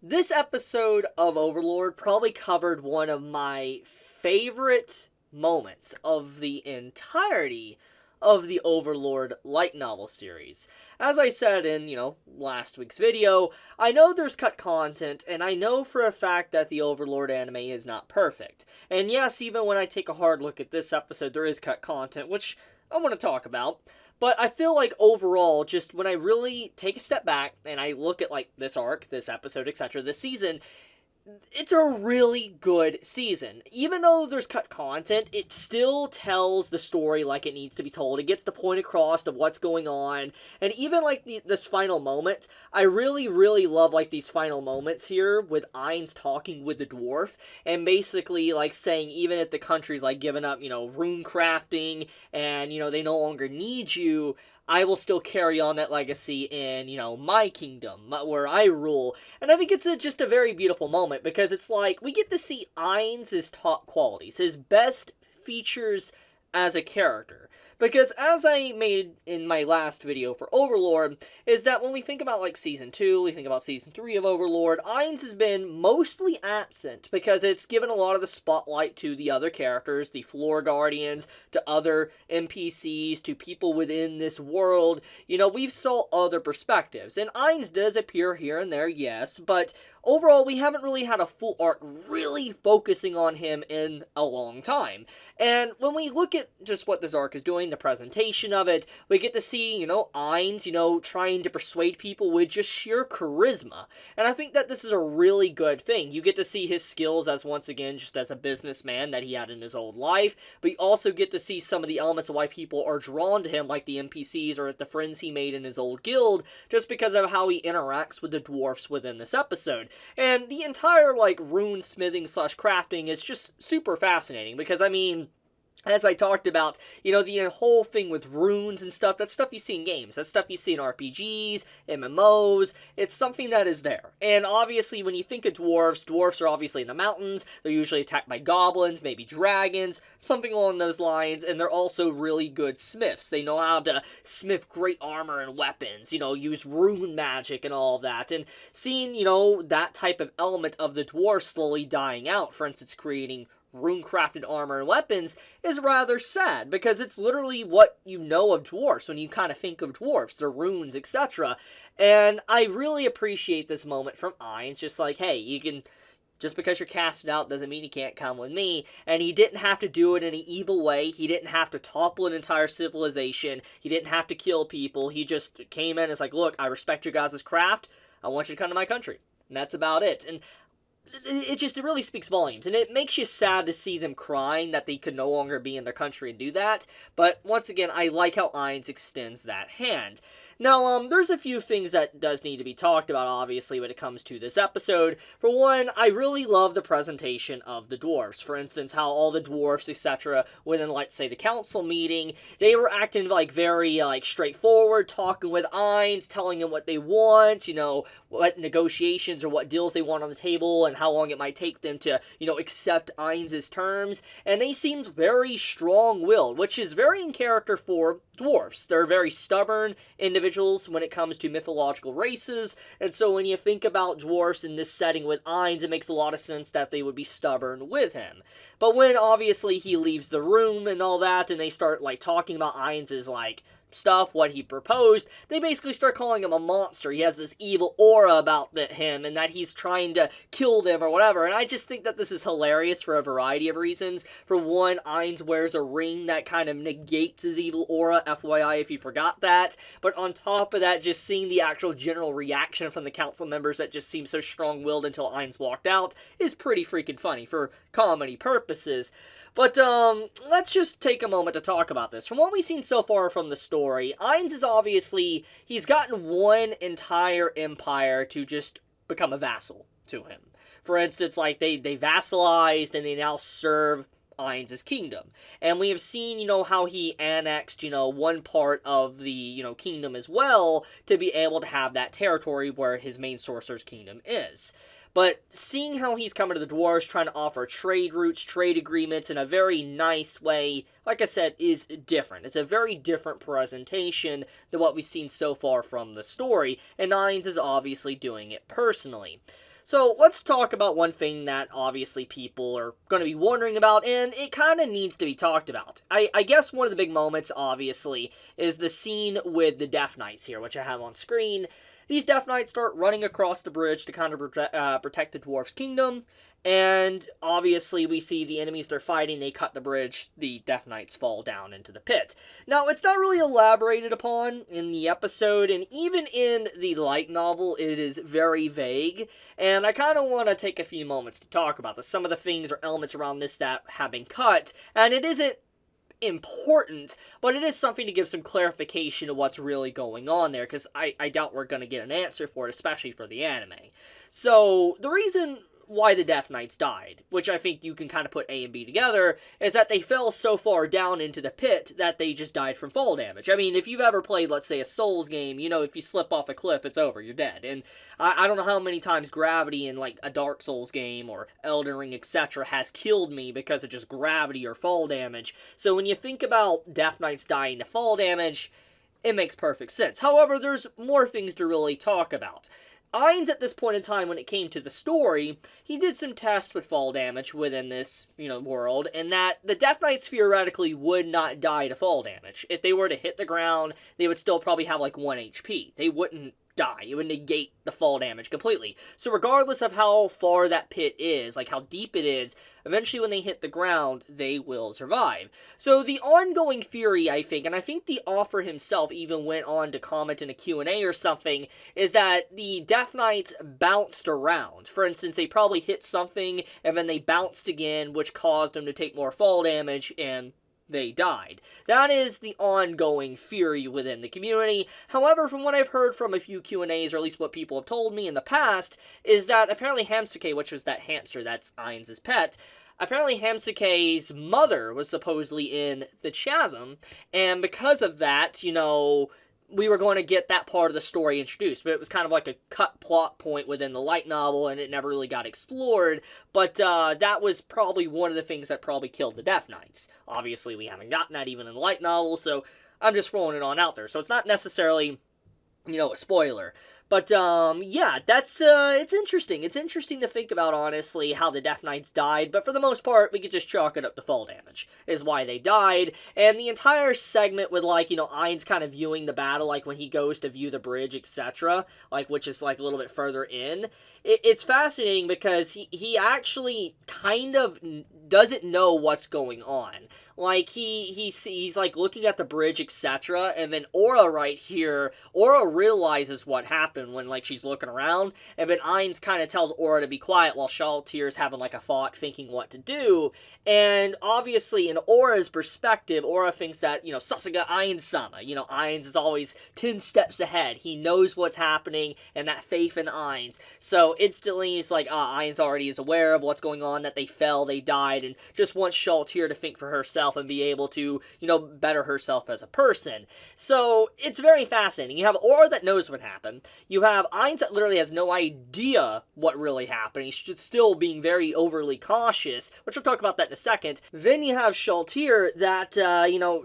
This episode of Overlord probably covered one of my favorite moments of the entirety of the Overlord light novel series. As I said in, last week's video, I know there's cut content, and I know for a fact that the Overlord anime is not perfect. And yes, even when I take a hard look at this episode, there is cut content, which I want to talk about. But I feel like overall, just when I really take a step back and I look at like this arc, this episode, etc., this season, it's a really good season. Even though there's cut content, it still tells the story like it needs to be told. It gets the point across of what's going on. And even like this final moment, I really, really love like these final moments here with Ainz talking with the dwarf and basically like saying even if the country's like given up, rune crafting and, they no longer need you, I will still carry on that legacy in, my kingdom, where I rule. And I think it's just a very beautiful moment, because it's like, we get to see Ainz's top qualities, his best features as a character. Because as I made in my last video for Overlord, is that when we think about like Season 2, we think about Season 3 of Overlord, Ainz has been mostly absent because it's given a lot of the spotlight to the other characters, the Floor Guardians, to other NPCs, to people within this world. We've saw other perspectives, and Ainz does appear here and there, yes, but overall we haven't really had a full arc really focusing on him in a long time. And when we look at just what this arc is doing, the presentation of it, we get to see, Ainz, trying to persuade people with just sheer charisma. And I think that this is a really good thing. You get to see his skills as, once again, just as a businessman that he had in his old life, but you also get to see some of the elements of why people are drawn to him, like the NPCs or the friends he made in his old guild, just because of how he interacts with the dwarfs within this episode. And the entire, rune smithing / crafting is just super fascinating, because, as I talked about, the whole thing with runes and stuff, that's stuff you see in games. That's stuff you see in RPGs, MMOs. It's something that is there. And obviously, when you think of dwarves are obviously in the mountains. They're usually attacked by goblins, maybe dragons, something along those lines. And they're also really good smiths. They know how to smith great armor and weapons, use rune magic and all of that. And seeing, that type of element of the dwarves slowly dying out, for instance, creating rune-crafted armor and weapons, is rather sad, because it's literally what you know of dwarves when you kind of think of dwarves, their runes, etc. And I really appreciate this moment from Ainz, just like, hey, just because you're casted out doesn't mean you can't come with me. And he didn't have to do it in an evil way. He didn't have to topple an entire civilization. He didn't have to kill people. He just came in and was like, look, I respect your guys' craft. I want you to come to my country. And that's about it. And it really speaks volumes, and it makes you sad to see them crying that they could no longer be in their country and do that. But once again, I like how Ainz extends that hand. Now, there's a few things that does need to be talked about, obviously, when it comes to this episode. For one, I really love the presentation of the dwarves. For instance, how all the dwarfs, etc., within, let's say, the council meeting, they were acting, very, straightforward, talking with Ainz, telling him what they want, what negotiations or what deals they want on the table, and how long it might take them to, accept Ainz's terms. And they seemed very strong-willed, which is very in character for dwarfs. They're very stubborn individuals when it comes to mythological races, and so when you think about dwarfs in this setting with Ainz, it makes a lot of sense that they would be stubborn with him. But when, obviously, he leaves the room and all that, and they start, talking about Ainz's, stuff, what he proposed, they basically start calling him a monster. He has this evil aura about him, and that he's trying to kill them or whatever, and I just think that this is hilarious for a variety of reasons. For one, Ainz wears a ring that kind of negates his evil aura, FYI if you forgot that, but on top of that, just seeing the actual general reaction from the council members that just seemed so strong-willed until Ainz walked out is pretty freaking funny for comedy purposes. But, let's just take a moment to talk about this. From what we've seen so far from the story, Ainz is obviously, he's gotten one entire empire to just become a vassal to him. For instance, they vassalized and they now serve Ainz's kingdom. And we have seen, how he annexed, one part of the, kingdom as well to be able to have that territory where his main sorcerer's kingdom is. But seeing how he's coming to the dwarves, trying to offer trade routes, trade agreements in a very nice way, like I said, is different. It's a very different presentation than what we've seen so far from the story, and Ainz is obviously doing it personally. So let's talk about one thing that obviously people are going to be wondering about, and it kind of needs to be talked about. I guess one of the big moments, obviously, is the scene with the Death Knights here, which I have on screen. These Death Knights start running across the bridge to kind of protect the Dwarf's Kingdom, and obviously we see the enemies they're fighting, they cut the bridge, the Death Knights fall down into the pit. Now, it's not really elaborated upon in the episode, and even in the light novel, it is very vague, and I kind of want to take a few moments to talk about this. Some of the things or elements around this that have been cut, and it isn't important, but it is something to give some clarification of what's really going on there, because I doubt we're going to get an answer for it, especially for the anime. So, the reason why the Death Knights died, which I think you can kind of put A and B together, is that they fell so far down into the pit that they just died from fall damage. I mean, if you've ever played, let's say, a Souls game, you know, if you slip off a cliff, it's over, you're dead. And I don't know how many times gravity in, like, a Dark Souls game or Elden Ring, etc. has killed me because of just gravity or fall damage. So when you think about Death Knights dying to fall damage, it makes perfect sense. However, there's more things to really talk about. Ainz, at this point in time, when it came to the story, he did some tests with fall damage within this, world, and that the Death Knights theoretically would not die to fall damage. If they were to hit the ground, they would still probably have, 1 HP. They wouldn't die. It would negate the fall damage completely. So regardless of how far that pit is, how deep it is, eventually when they hit the ground, they will survive. So the ongoing theory, I think, and I think the author himself even went on to comment in a Q&A or something, is that the Death Knights bounced around. For instance, they probably hit something, and then they bounced again, which caused them to take more fall damage, and they died. That is the ongoing theory within the community. However, from what I've heard from a few Q&As, or at least what people have told me in the past, is that apparently Hamsuke, which was that hamster that's Ainz's pet, apparently Hamsuke's mother was supposedly in the chasm, and because of that, we were going to get that part of the story introduced, but it was kind of like a cut plot point within the light novel, and it never really got explored, but that was probably one of the things that probably killed the Death Knights. Obviously, we haven't gotten that even in the light novel, so I'm just throwing it on out there, so it's not necessarily, a spoiler. But, yeah, that's, it's interesting. It's interesting to think about, honestly, how the Death Knights died, but for the most part, we could just chalk it up to fall damage, is why they died, and the entire segment with, Ainz kind of viewing the battle, when he goes to view the bridge, etc., which is, a little bit further in, it's fascinating because he actually kind of doesn't know what's going on. He's looking at the bridge, etc., and then Aura right here, Aura realizes what happened when, she's looking around, and then Ainz kind of tells Aura to be quiet while Shaltier's having, a thought, thinking what to do, and obviously, in Aura's perspective, Aura thinks that, Sasuga Ainz-sama, Ainz is always 10 steps ahead, he knows what's happening, and that faith in Ainz, so instantly, he's Ainz already is aware of what's going on, that they fell, they died, and just wants Shaltier to think for herself and be able to, better herself as a person. So, it's very fascinating. You have Aura that knows what happened. You have Ainz that literally has no idea what really happened. He's just still being very overly cautious, which we'll talk about that in a second. Then you have Shaltier that,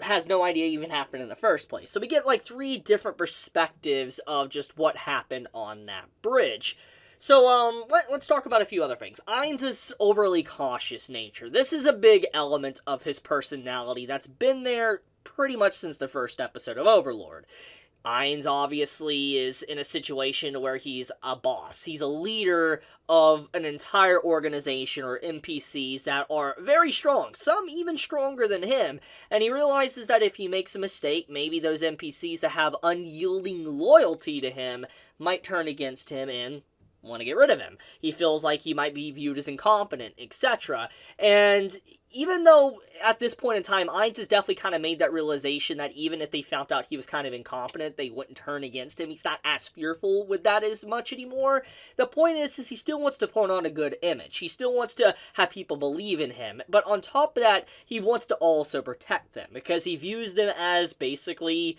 has no idea even happened in the first place. So we get, 3 different perspectives of just what happened on that bridge. So, let's talk about a few other things. Ainz's overly cautious nature. This is a big element of his personality that's been there pretty much since the first episode of Overlord. Ainz obviously is in a situation where he's a boss. He's a leader of an entire organization or NPCs that are very strong, some even stronger than him, and he realizes that if he makes a mistake, maybe those NPCs that have unyielding loyalty to him might turn against him and want to get rid of him. He feels like he might be viewed as incompetent, etc. And even though at this point in time, Ainz has definitely kind of made that realization that even if they found out he was kind of incompetent, they wouldn't turn against him. He's not as fearful with that as much anymore. The point is he still wants to put on a good image. He still wants to have people believe in him. But on top of that, he wants to also protect them because he views them as basically,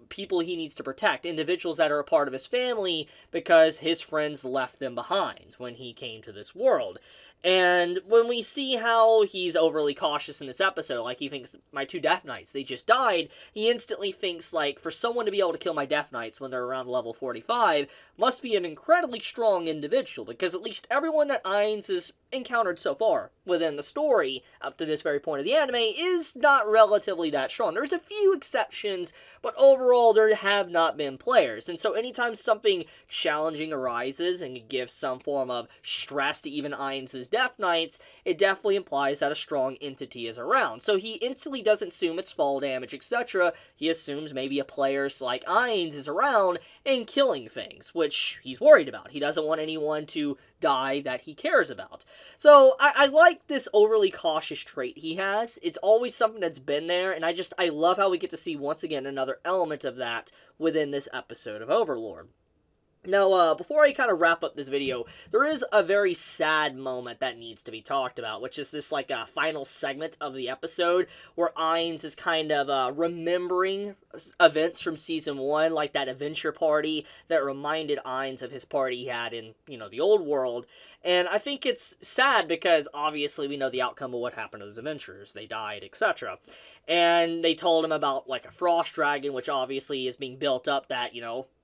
people he needs to protect, individuals that are a part of his family because his friends left them behind when he came to this world. And when we see how he's overly cautious in this episode, like he thinks, my 2 Death Knights, they just died, he instantly thinks, like, for someone to be able to kill my Death Knights when they're around level 45 must be an incredibly strong individual, because at least everyone that Ainz has encountered so far within the story, up to this very point of the anime, is not relatively that strong. There's a few exceptions, but overall there have not been players. And so anytime something challenging arises and it gives some form of stress to even Ainz's Death Knights, it definitely implies that a strong entity is around. So he instantly doesn't assume it's fall damage, etc. He assumes maybe a player like Ainz is around and killing things, which he's worried about. He doesn't want anyone to die that he cares about. So I like this overly cautious trait he has. It's always something that's been there, and I love how we get to see once again another element of that within this episode of Overlord. Now, before I kind of wrap up this video, there is a very sad moment that needs to be talked about, which is this, like, final segment of the episode, where Ainz is kind of, remembering events from Season 1, like that adventure party that reminded Ainz of his party he had in, the old world. And I think it's sad because, obviously, we know the outcome of what happened to those adventurers. They died, etc. And they told him about, like, a frost dragon, which obviously is being built up that,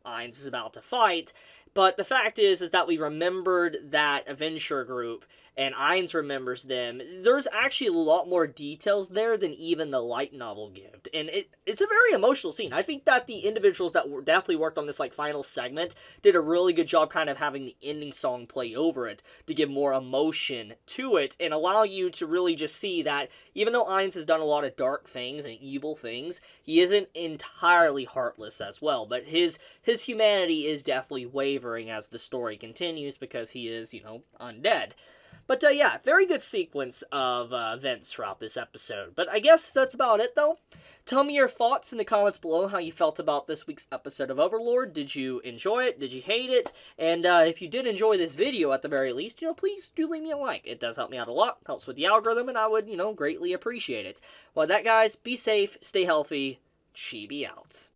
Ainz is about to fight. But the fact is that we remembered that adventure group, and Ainz remembers them. There's actually a lot more details there than even the light novel gives. And it's a very emotional scene. I think that the individuals that definitely worked on this, like, final segment did a really good job kind of having the ending song play over it to give more emotion to it and allow you to really just see that even though Ainz has done a lot of dark things and evil things, he isn't entirely heartless as well. But his humanity is definitely wavering as the story continues because he is, undead. But, yeah, very good sequence of events throughout this episode. But I guess that's about it, though. Tell me your thoughts in the comments below, how you felt about this week's episode of Overlord. Did you enjoy it? Did you hate it? And if you did enjoy this video, at the very least, please do leave me a like. It does help me out a lot, helps with the algorithm, and I would, greatly appreciate it. Well, that, guys, be safe, stay healthy, Chibi out.